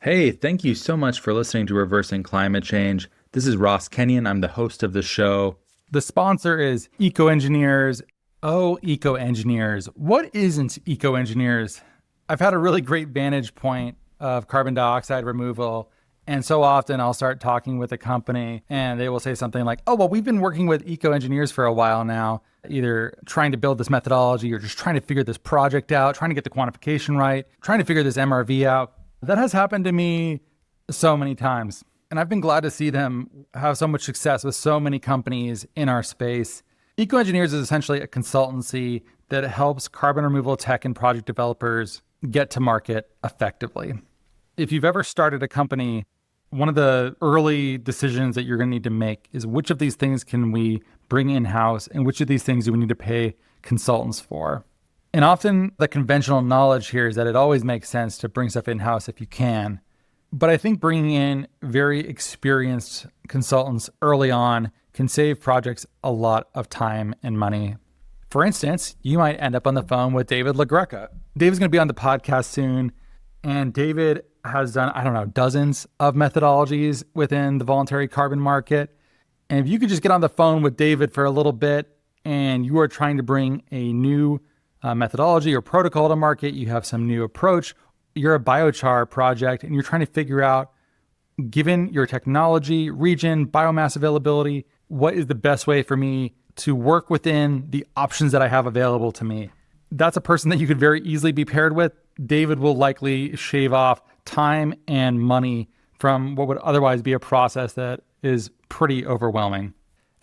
Hey, thank you so much for listening to Reversing Climate Change. This is Ross Kenyon. I'm the host of the show. The sponsor is Eco Engineers. Oh, Eco Engineers. What isn't Eco Engineers? I've had a really great vantage point of carbon dioxide removal. And so often I'll start talking with a company and they will say something like, oh, well, we've been working with Eco Engineers for a while now, either trying to build this methodology or just trying to figure this project out, trying to get the quantification right, trying to figure this MRV out. That has happened to me so many times. And I've been glad to see them have so much success with so many companies in our space. Eco Engineers is essentially a consultancy that helps carbon removal tech and project developers get to market effectively. If you've ever started a company, one of the early decisions that you're going to need to make is which of these things can we bring in-house and which of these things do we need to pay consultants for? And often the conventional knowledge here is that it always makes sense to bring stuff in-house if you can. But I think bringing in very experienced consultants early on can save projects a lot of time and money. For instance, you might end up on the phone with David LaGreca. David's going to be on the podcast soon. And David has done, dozens of methodologies within the voluntary carbon market. And if you could just get on the phone with David for a little bit and you are trying to bring a new methodology or protocol to market, you have some new approach, you're a biochar project and you're trying to figure out, given your technology, region, biomass availability, what is the best way for me to work within the options that I have available to me? That's a person that you could very easily be paired with. David will likely shave off time and money from what would otherwise be a process that is pretty overwhelming.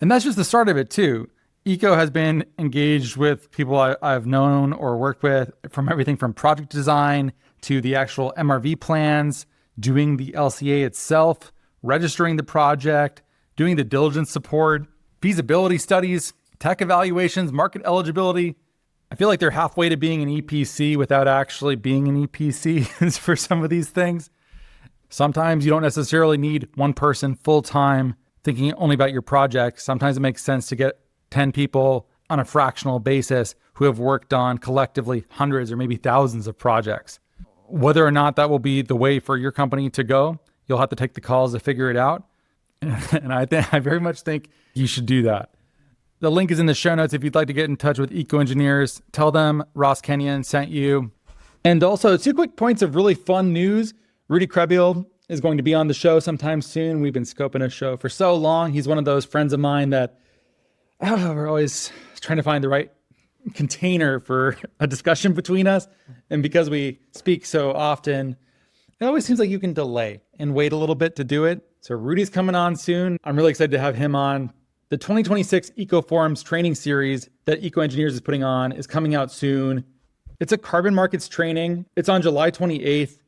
And that's just the start of it too. Eco has been engaged with people I've known or worked with, from everything from project design to the actual MRV plans, doing the LCA itself, registering the project, doing the diligence support, feasibility studies, tech evaluations, market eligibility. I feel like they're halfway to being an EPC without actually being an EPC for some of these things. Sometimes you don't necessarily need one person full-time thinking only about your project. Sometimes it makes sense to get 10 people on a fractional basis who have worked on collectively hundreds or maybe thousands of projects. Whether or not that will be the way for your company to go, you'll have to take the calls to figure it out. And I very much think you should do that. The link is in the show notes if you'd like to get in touch with Eco Engineers. Tell them Ross Kenyon sent you. And also, 2 quick points of really fun news. Rudy Krebiel is going to be on the show sometime soon. We've been scoping a show for so long. He's one of those friends of mine that we're always trying to find the right container for a discussion between us. And because we speak so often, it always seems like you can delay and wait a little bit to do it. So Rudy's coming on soon. I'm really excited to have him on. The 2026 Eco Forums training series that Eco Engineers is putting on is coming out soon. It's a carbon markets training. It's on July 28th.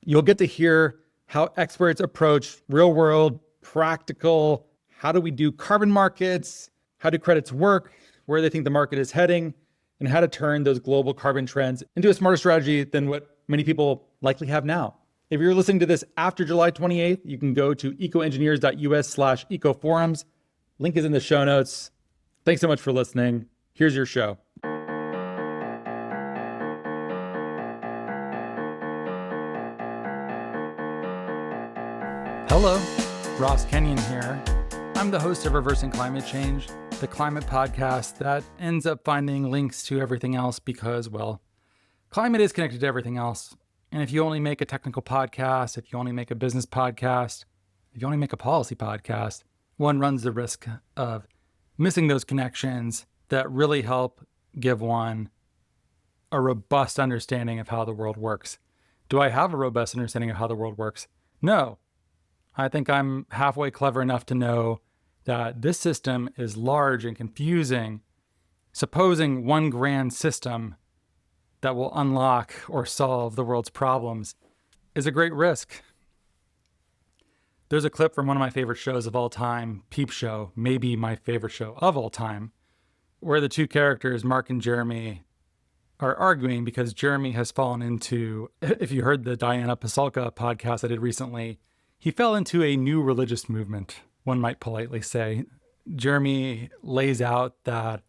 You'll get to hear how experts approach real world, practical, how do we do carbon markets? How do credits work, where they think the market is heading, and how to turn those global carbon trends into a smarter strategy than what many people likely have now. If you're listening to this after July 28th, you can go to ecoengineers.us/ecoforums. Link is in the show notes. Thanks so much for listening. Here's your show. Hello, Ross Kenyon here. I'm the host of Reversing Climate Change, the climate podcast that ends up finding links to everything else because, well, climate is connected to everything else. And if you only make a technical podcast, if you only make a business podcast, if you only make a policy podcast, one runs the risk of missing those connections that really help give one a robust understanding of how the world works. Do I have a robust understanding of how the world works? No. I think I'm halfway clever enough to know that this system is large and confusing. Supposing one grand system that will unlock or solve the world's problems is a great risk. There's a clip from one of my favorite shows of all time, Peep Show, maybe my favorite show of all time, where the two characters, Mark and Jeremy, are arguing because Jeremy has fallen into, if you heard the Diana Pasulka podcast I did recently, he fell into a new religious movement, one might politely say. Jeremy lays out that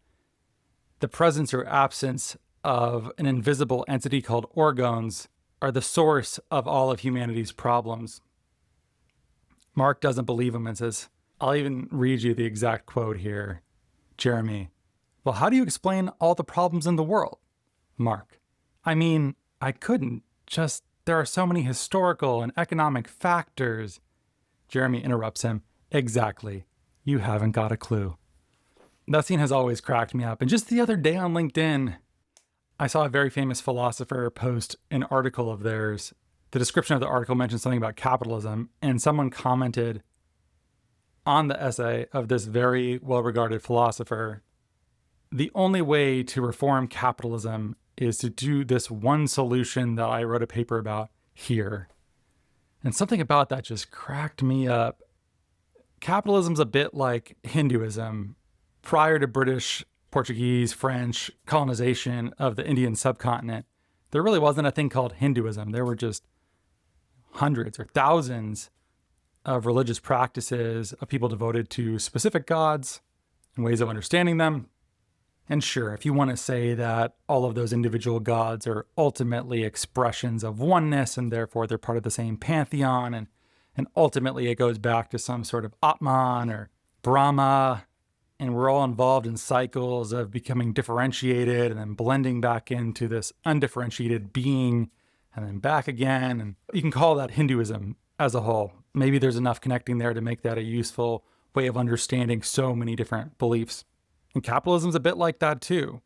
the presence or absence of an invisible entity called orgons are the source of all of humanity's problems. Mark doesn't believe him and says, I'll even read you the exact quote here. Jeremy, well, how do you explain all the problems in the world? Mark, I mean, I couldn't. Just there are so many historical and economic factors. Jeremy interrupts him. Exactly. You haven't got a clue. That scene has always cracked me up. And just the other day on LinkedIn, I saw a very famous philosopher post an article of theirs. The description of the article mentioned something about capitalism, and someone commented on the essay of this very well-regarded philosopher, the only way to reform capitalism is to do this one solution that I wrote a paper about here. And something about that just cracked me up. Capitalism's a bit like Hinduism. Prior to British, Portuguese, French colonization of the Indian subcontinent, there really wasn't a thing called Hinduism. There were just hundreds or thousands of religious practices of people devoted to specific gods and ways of understanding them. And sure, if you want to say that all of those individual gods are ultimately expressions of oneness and therefore they're part of the same pantheon, and ultimately it goes back to some sort of Atman or Brahma, and we're all involved in cycles of becoming differentiated and then blending back into this undifferentiated being and then back again. And you can call that Hinduism as a whole. Maybe there's enough connecting there to make that a useful way of understanding so many different beliefs. And capitalism's a bit like that too.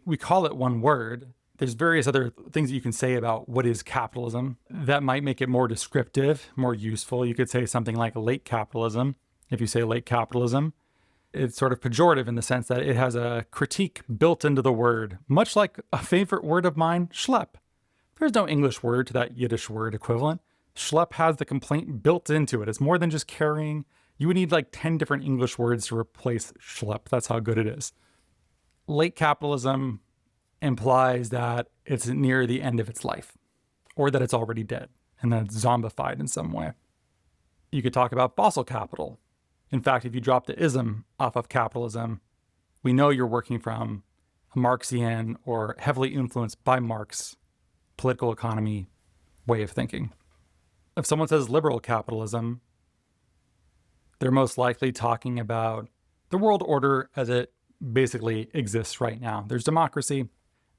We call it one word. There's various other things that you can say about what is capitalism that might make it more descriptive, more useful. You could say something like late capitalism. If you say late capitalism, it's sort of pejorative in the sense that it has a critique built into the word, much like a favorite word of mine, schlep. There's no English word to that Yiddish word equivalent. Schlep has the complaint built into it. It's more than just carrying. You would need like 10 different English words to replace schlep. That's how good it is. Late capitalism implies that it's near the end of its life, or that it's already dead and that it's zombified in some way. You could talk about fossil capital. In fact, if you drop the ism off of capitalism, we know you're working from a Marxian or heavily influenced by Marx political economy way of thinking. If someone says liberal capitalism, they're most likely talking about the world order as it basically exists right now. There's democracy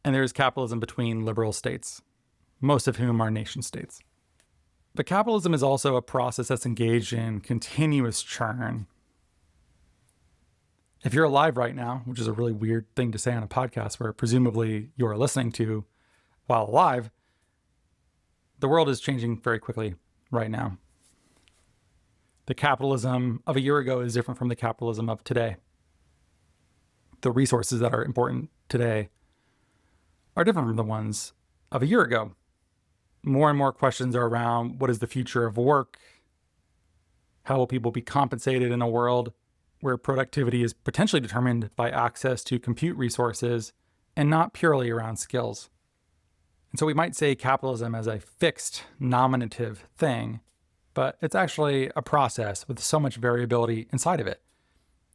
and there's capitalism between liberal states, most of whom are nation states. But capitalism is also a process that's engaged in continuous churn. If you're alive right now, which is a really weird thing to say on a podcast where presumably you are listening to while alive, the world is changing very quickly right now. The capitalism of a year ago is different from the capitalism of today. The resources that are important today are different from the ones of a year ago. More and more questions are around what is the future of work? How will people be compensated in a world where productivity is potentially determined by access to compute resources and not purely around skills? And so we might say capitalism as a fixed nominative thing, but it's actually a process with so much variability inside of it.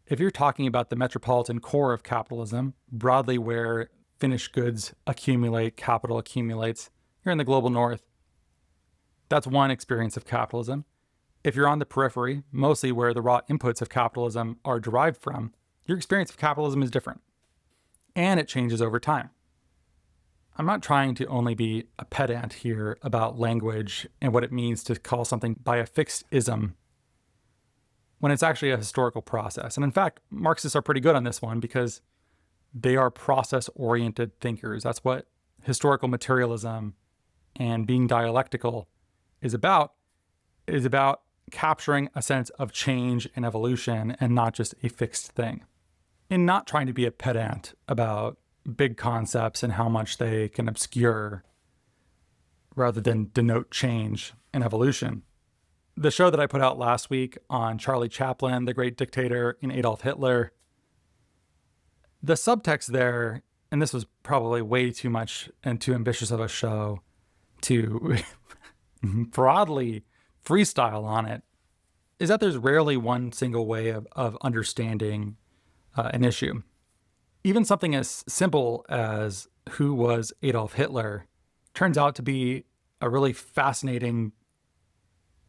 If you're talking about the metropolitan core of capitalism, broadly where finished goods accumulate, capital accumulates, you're in the global north. That's one experience of capitalism. If you're on the periphery, mostly where the raw inputs of capitalism are derived from, your experience of capitalism is different. And it changes over time. I'm not trying to only be a pedant here about language and what it means to call something by a fixed ism when it's actually a historical process. And in fact, Marxists are pretty good on this one because they are process-oriented thinkers. That's what historical materialism and being dialectical is about capturing a sense of change and evolution and not just a fixed thing. And not trying to be a pedant about big concepts and how much they can obscure rather than denote change and evolution. The show that I put out last week on Charlie Chaplin, the great dictator, and Adolf Hitler, the subtext there, and this was probably way too much and too ambitious of a show to broadly freestyle on it, is that there's rarely one single way of understanding an issue. Even something as simple as who was Adolf Hitler turns out to be a really fascinating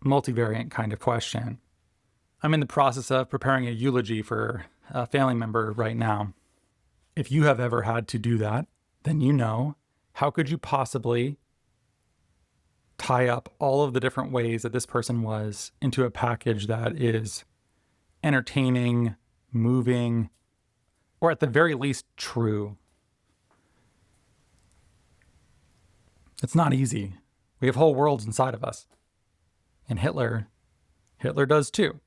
multivariant kind of question. I'm in the process of preparing a eulogy for a family member right now. If you have ever had to do that, then you know, how could you possibly tie up all of the different ways that this person was into a package that is entertaining, moving, or at the very least true? It's not easy. We have whole worlds inside of us. And Hitler does too.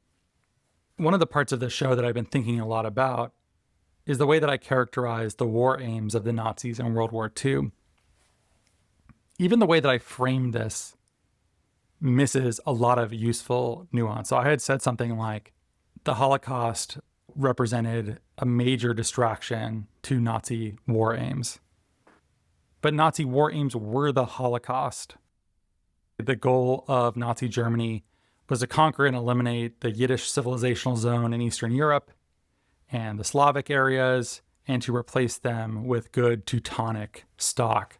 One of the parts of this show that I've been thinking a lot about is the way that I characterize the war aims of the Nazis in World War II. Even the way that I frame this misses a lot of useful nuance. So I had said something like, the Holocaust represented a major distraction to Nazi war aims. But Nazi war aims were the Holocaust. The goal of Nazi Germany was to conquer and eliminate the Yiddish civilizational zone in Eastern Europe and the Slavic areas, and to replace them with good Teutonic stock.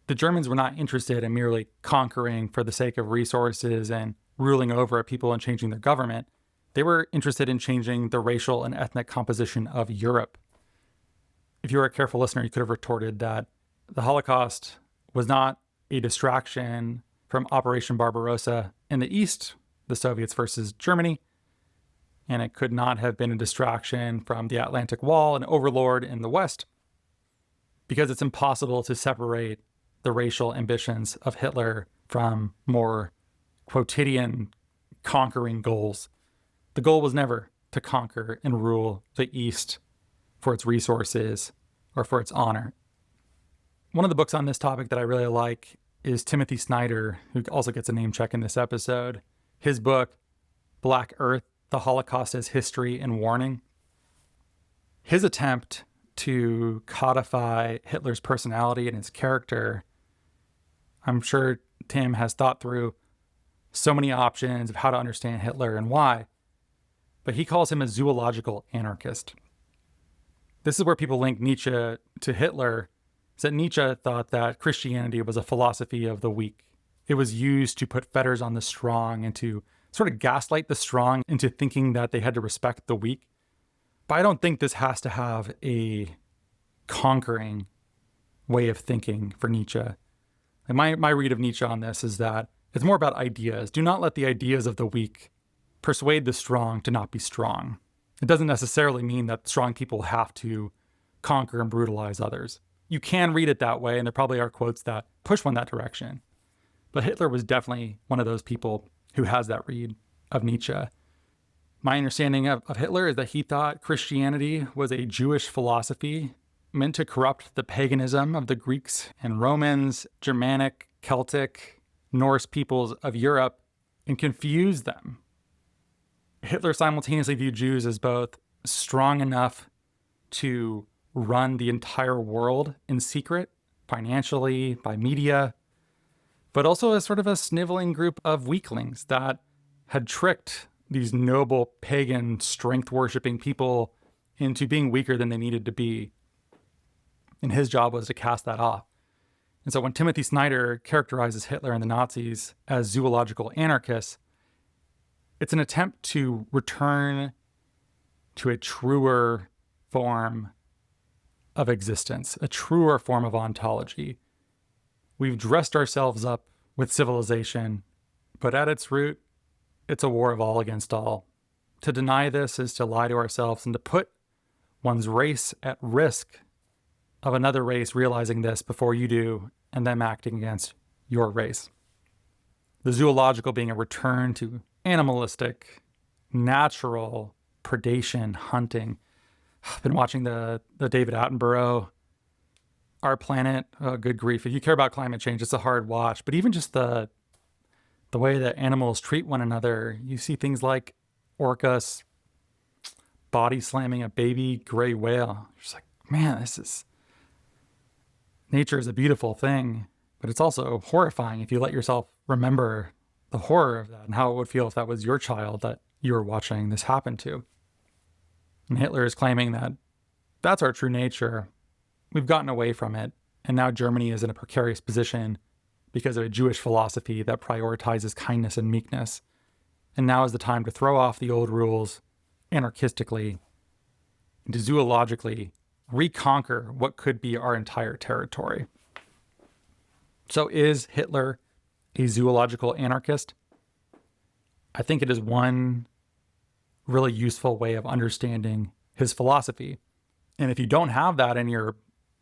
The Germans were not interested in merely conquering for the sake of resources and ruling over people and changing their government. They were interested in changing the racial and ethnic composition of Europe. If you were a careful listener, you could have retorted that the Holocaust was not a distraction from Operation Barbarossa in the East, the Soviets versus Germany, and it could not have been a distraction from the Atlantic Wall and Overlord in the West, because it's impossible to separate the racial ambitions of Hitler from more quotidian conquering goals. The goal was never to conquer and rule the East for its resources or for its honor. One of the books on this topic that I really like is Timothy Snyder, who also gets a name check in this episode. His book, Black Earth, The Holocaust as History and Warning. His attempt to codify Hitler's personality and his character, I'm sure Tim has thought through so many options of how to understand Hitler and why, but he calls him a zoological anarchist. This is where people link Nietzsche to Hitler, is that Nietzsche thought that Christianity was a philosophy of the weak. It was used to put fetters on the strong and to sort of gaslight the strong into thinking that they had to respect the weak. But I don't think this has to have a conquering way of thinking for Nietzsche. And my read of Nietzsche on this is that it's more about ideas. Do not let the ideas of the weak persuade the strong to not be strong. It doesn't necessarily mean that strong people have to conquer and brutalize others. You can read it that way, and there probably are quotes that push one that direction. But Hitler was definitely one of those people who has that read of Nietzsche. My understanding of Hitler is that he thought Christianity was a Jewish philosophy meant to corrupt the paganism of the Greeks and Romans, Germanic, Celtic, Norse peoples of Europe, and confuse them. Hitler simultaneously viewed Jews as both strong enough to run the entire world in secret, financially, by media, but also as sort of a sniveling group of weaklings that had tricked these noble, pagan, strength-worshipping people into being weaker than they needed to be. And his job was to cast that off. And so when Timothy Snyder characterizes Hitler and the Nazis as zoological anarchists, it's an attempt to return to a truer form of existence, a truer form of ontology. We've dressed ourselves up with civilization, but at its root, it's a war of all against all. To deny this is to lie to ourselves and to put one's race at risk of another race realizing this before you do and them acting against your race. The zoological being a return to animalistic, natural predation, hunting. I've been watching the David Attenborough, Our Planet. Oh, good grief. If you care about climate change, it's a hard watch. But even just the way that animals treat one another, you see things like orcas body slamming a baby gray whale. You're just like, man, nature is a beautiful thing, but it's also horrifying if you let yourself remember the horror of that and how it would feel if that was your child that you were watching this happen to. And Hitler is claiming that that's our true nature. We've gotten away from it. And now Germany is in a precarious position because of a Jewish philosophy that prioritizes kindness and meekness. And now is the time to throw off the old rules anarchistically and to zoologically reconquer what could be our entire territory. So is Hitler a zoological anarchist? I think it is one really useful way of understanding his philosophy. And if you don't have that in your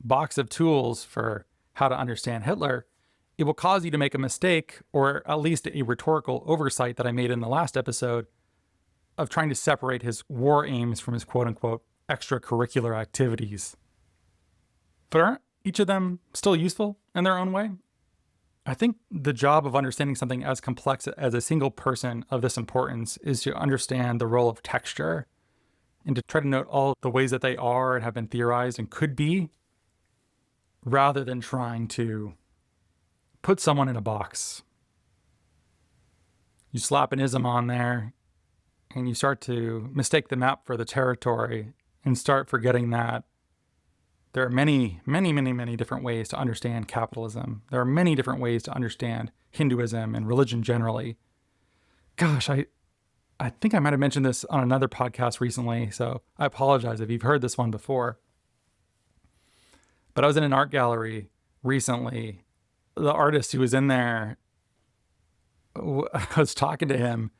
box of tools for how to understand Hitler, it will cause you to make a mistake, or at least a rhetorical oversight that I made in the last episode, of trying to separate his war aims from his quote-unquote extracurricular activities. But aren't each of them still useful in their own way? I think the job of understanding something as complex as a single person of this importance is to understand the role of texture and to try to note all the ways that they are and have been theorized and could be, rather than trying to put someone in a box. You slap an ism on there and you start to mistake the map for the territory and start forgetting that there are many, many, many, many different ways to understand capitalism. There are many different ways to understand Hinduism and religion generally. Gosh, I think I might have mentioned this on another podcast recently, so I apologize if you've heard this one before. But I was in an art gallery recently. The artist who was in there, I was talking to him.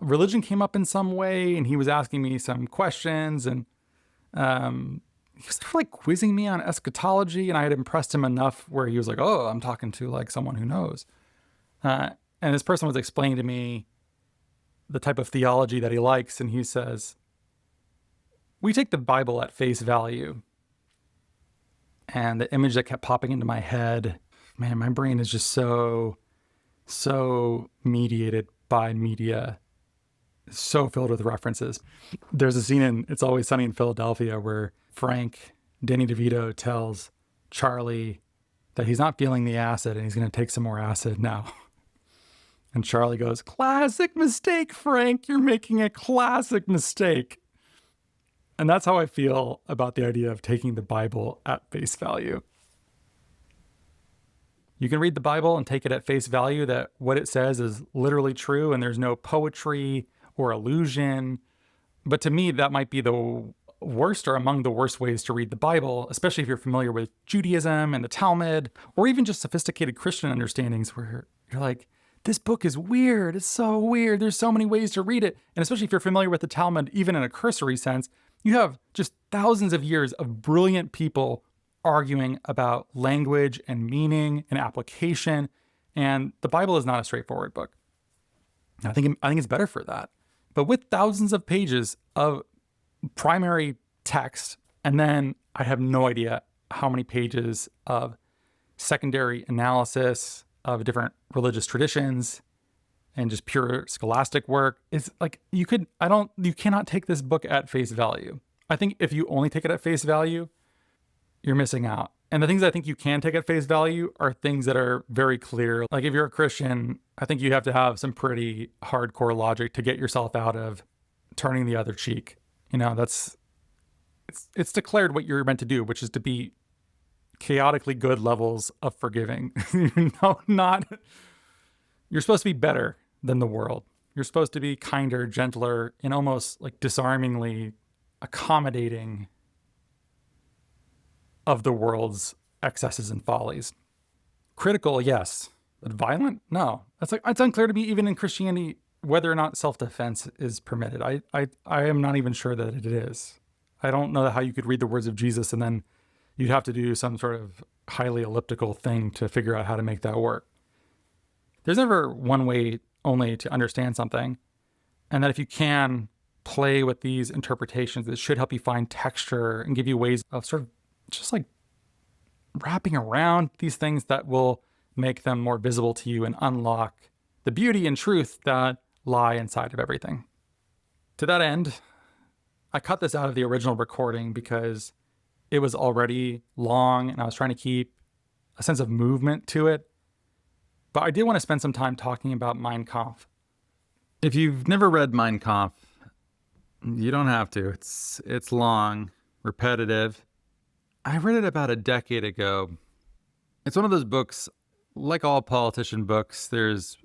Religion came up in some way, and he was asking me some questions, and he was like quizzing me on eschatology, and I had impressed him enough where he was like, oh, I'm talking to like someone who knows. And this person was explaining to me the type of theology that he likes, and he says, we take the Bible at face value. And the image that kept popping into my head, man, my brain is just so mediated by media, so filled with references. There's a scene in It's Always Sunny in Philadelphia where Frank, Danny DeVito, tells Charlie that he's not feeling the acid and he's going to take some more acid now. And Charlie goes, classic mistake, Frank. You're making a classic mistake. And that's how I feel about the idea of taking the Bible at face value. You can read the Bible and take it at face value that what it says is literally true and there's no poetry or illusion. But to me, that might be the worst or among the worst ways to read the Bible, especially if you're familiar with Judaism and the Talmud, or even just sophisticated Christian understandings where you're like, this book is weird. It's so weird. There's so many ways to read it. And especially if you're familiar with the Talmud, even in a cursory sense, you have just thousands of years of brilliant people arguing about language and meaning and application. And the Bible is not a straightforward book. I think it's better for that. But with thousands of pages of primary text, and then I have no idea how many pages of secondary analysis of different religious traditions and just pure scholastic work, it's like you cannot take this book at face value. I think if you only take it at face value, you're missing out. And the things I think you can take at face value are things that are very clear. Like if you're a Christian, I think you have to have some pretty hardcore logic to get yourself out of turning the other cheek. You know, it's declared what you're meant to do, which is to be chaotically good levels of forgiving. You're supposed to be better than the world. You're supposed to be kinder, gentler, and almost like disarmingly accommodating of the world's excesses and follies. Critical, yes. But violent? No. It's unclear to me, even in Christianity, whether or not self-defense is permitted. I am not even sure that it is. I don't know how you could read the words of Jesus and then you'd have to do some sort of highly elliptical thing to figure out how to make that work. There's never one way only to understand something. And that if you can play with these interpretations, it should help you find texture and give you ways of sort of just like wrapping around these things that will make them more visible to you and unlock the beauty and truth that lie inside of everything. To that end, I cut this out of the original recording because it was already long and I was trying to keep a sense of movement to it. But I did want to spend some time talking about Mein Kampf. If you've never read Mein Kampf, you don't have to. It's long, repetitive. I read it about a decade ago, It's one of those books, like all politician books, there's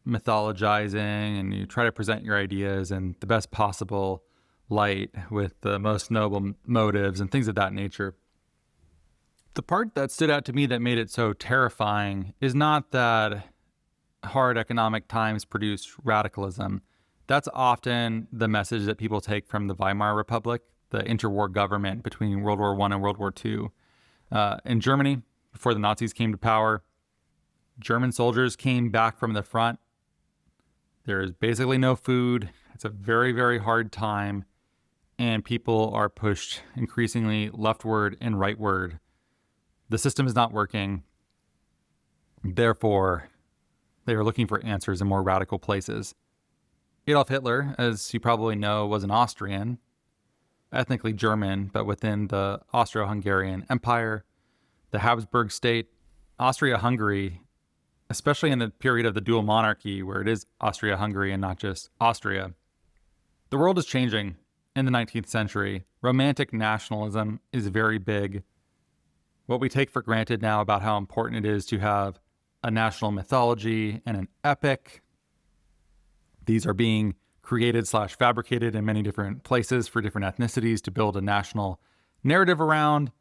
mythologizing and you try to present your ideas in the best possible light with the most noble motives and things of that nature. The part that stood out to me that made it so terrifying is not that hard economic times produce radicalism. That's often the message that people take from the Weimar Republic, the interwar government between World War I and World War II. In Germany, before the Nazis came to power, German soldiers came back from the front. There is basically no food. It's a very, very hard time. And people are pushed increasingly leftward and rightward. The system is not working. Therefore, they are looking for answers in more radical places. Adolf Hitler, as you probably know, was an Austrian, ethnically German, but within the Austro-Hungarian Empire, the Habsburg state, Austria-Hungary, especially in the period of the dual monarchy where it is Austria-Hungary and not just Austria. The world is changing in the 19th century. Romantic nationalism is very big. What we take for granted now about how important it is to have a national mythology and an epic. These are being created / fabricated in many different places for different ethnicities to build a national narrative around.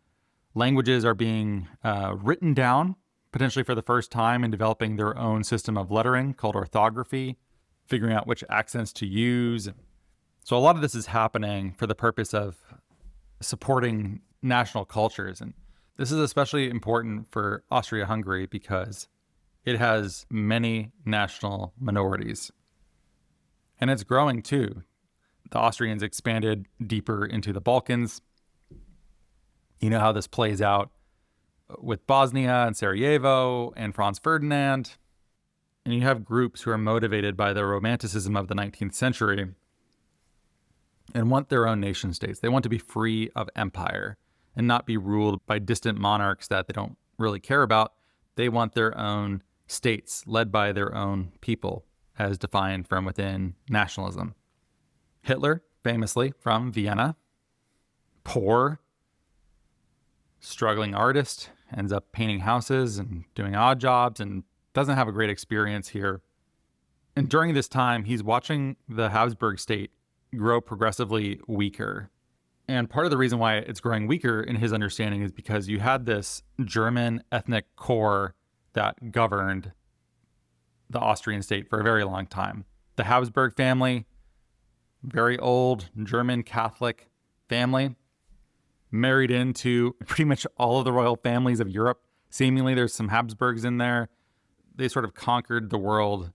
Languages are being written down, potentially for the first time, and developing their own system of lettering called orthography, figuring out which accents to use. So a lot of this is happening for the purpose of supporting national cultures. And this is especially important for Austria-Hungary because it has many national minorities. And it's growing too. The Austrians expanded deeper into the Balkans. You know how this plays out with Bosnia and Sarajevo and Franz Ferdinand. And you have groups who are motivated by the romanticism of the 19th century and want their own nation states. They want to be free of empire and not be ruled by distant monarchs that they don't really care about. They want their own states led by their own people, as defined from within nationalism. Hitler, famously from Vienna, poor, struggling artist, ends up painting houses and doing odd jobs and doesn't have a great experience here. And during this time, he's watching the Habsburg state grow progressively weaker. And part of the reason why it's growing weaker in his understanding is because you had this German ethnic core that governed the Austrian state for a very long time. The Habsburg family, very old German Catholic family, married into pretty much all of the royal families of Europe. Seemingly there's some Habsburgs in there. They sort of conquered the world,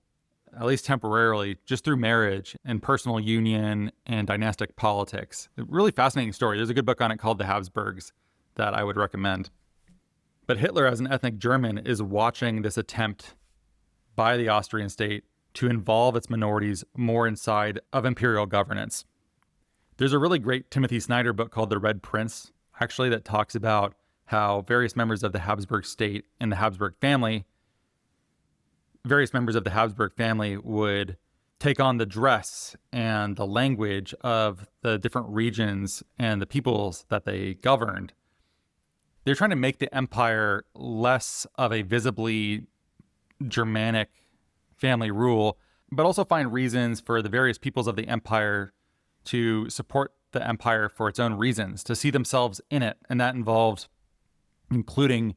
at least temporarily, just through marriage and personal union and dynastic politics. A really fascinating story. There's a good book on it called The Habsburgs that I would recommend. But Hitler, as an ethnic German, is watching this attempt by the Austrian state to involve its minorities more inside of imperial governance. There's a really great Timothy Snyder book called The Red Prince, actually, that talks about how various members of the Habsburg state and the Habsburg family would take on the dress and the language of the different regions and the peoples that they governed. They're trying to make the empire less of a visibly Germanic family rule, but also find reasons for the various peoples of the empire to support the empire for its own reasons, to see themselves in it. And that involved including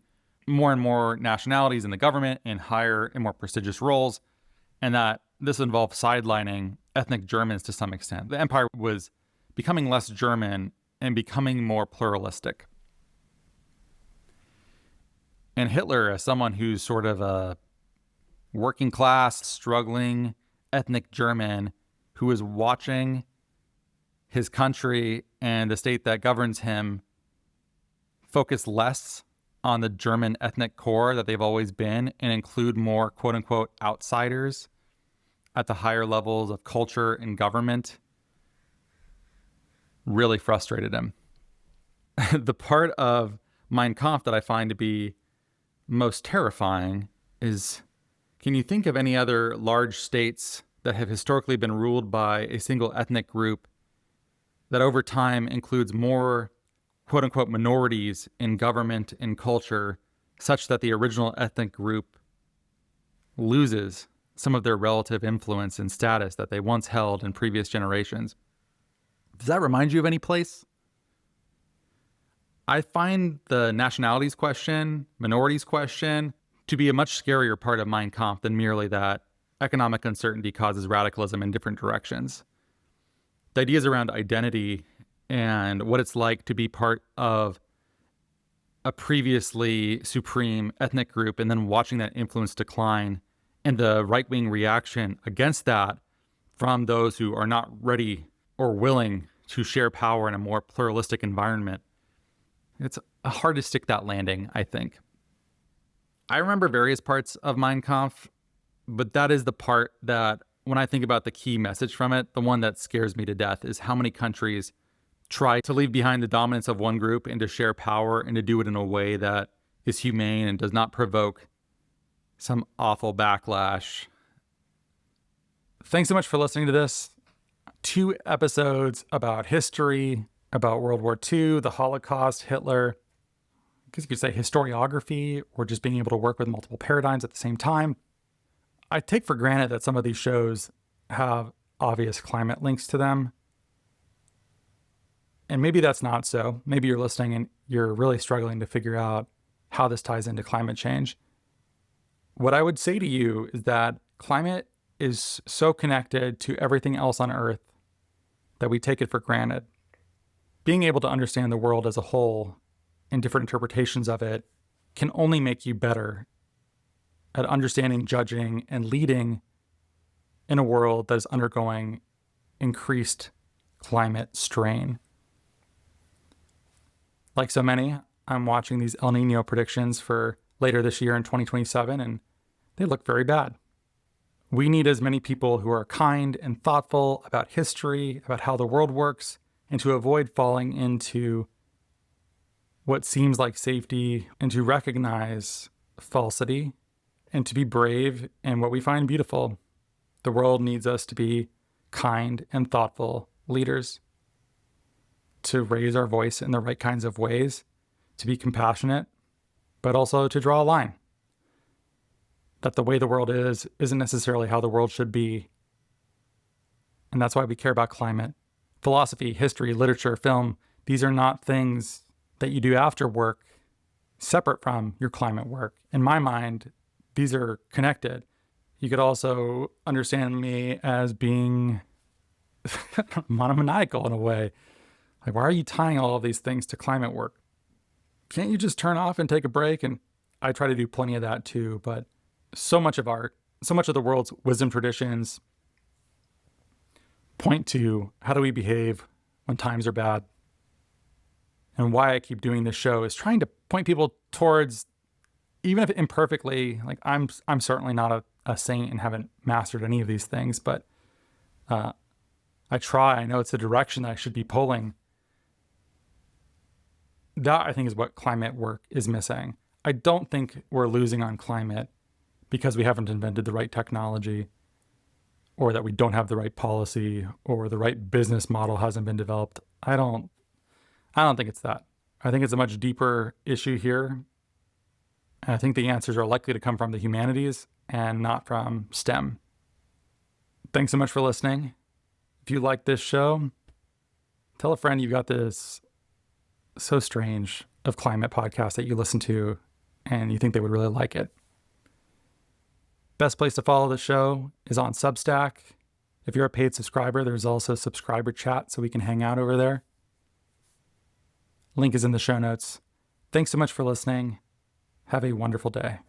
more and more nationalities in the government in higher and more prestigious roles, and that this involved sidelining ethnic Germans to some extent. The empire was becoming less German and becoming more pluralistic. And Hitler, as someone who's sort of a working class, struggling ethnic German who is watching his country and the state that governs him focus less on the German ethnic core that they've always been and include more quote unquote outsiders at the higher levels of culture and government, really frustrated him. The part of Mein Kampf that I find to be most terrifying is, can you think of any other large states that have historically been ruled by a single ethnic group that over time includes more quote unquote minorities in government and culture such that the original ethnic group loses some of their relative influence and status that they once held in previous generations. Does that remind you of any place? I find the nationalities question, minorities question, to be a much scarier part of Mein Kampf than merely that economic uncertainty causes radicalism in different directions. The ideas around identity and what it's like to be part of a previously supreme ethnic group and then watching that influence decline and the right-wing reaction against that from those who are not ready or willing to share power in a more pluralistic environment. It's hard to stick that landing, I think. I remember various parts of Mein Kampf, but that is the part that, when I think about the key message from it, the one that scares me to death is how many countries try to leave behind the dominance of one group and to share power and to do it in a way that is humane and does not provoke some awful backlash. Thanks so much for listening to this. 2 episodes about history, about World War II, the Holocaust, Hitler. I guess you could say historiography, or just being able to work with multiple paradigms at the same time. I take for granted that some of these shows have obvious climate links to them. And maybe that's not so. Maybe you're listening and you're really struggling to figure out how this ties into climate change. What I would say to you is that climate is so connected to everything else on Earth that we take it for granted. Being able to understand the world as a whole and different interpretations of it can only make you better at understanding, judging, and leading in a world that is undergoing increased climate strain. Like so many, I'm watching these El Nino predictions for later this year in 2027, and they look very bad. We need as many people who are kind and thoughtful about history, about how the world works, and to avoid falling into what seems like safety, and to recognize falsity, and to be brave in what we find beautiful. The world needs us to be kind and thoughtful leaders, to raise our voice in the right kinds of ways, to be compassionate, but also to draw a line. That the way the world is isn't necessarily how the world should be. And that's why we care about climate. Philosophy, history, literature, film, these are not things that you do after work, separate from your climate work. In my mind, these are connected. You could also understand me as being monomaniacal in a way. Like, why are you tying all of these things to climate work? Can't you just turn off and take a break? And I try to do plenty of that too, but so much of the world's wisdom traditions point to how do we behave when times are bad. And why I keep doing this show is trying to point people towards, even if imperfectly, like I'm certainly not a saint and haven't mastered any of these things, but I try. I know it's the direction that I should be pulling. That, I think, is what climate work is missing. I don't think we're losing on climate because we haven't invented the right technology, or that we don't have the right policy, or the right business model hasn't been developed. I don't think it's that. I think it's a much deeper issue here. And I think the answers are likely to come from the humanities and not from STEM. Thanks so much for listening. If you like this show, tell a friend you've got this So Strange of Climate podcast that you listen to and you think they would really like it. Best place to follow the show is on Substack. If you're a paid subscriber, there's also subscriber chat so we can hang out over there. Link is in the show notes. Thanks so much for listening. Have a wonderful day.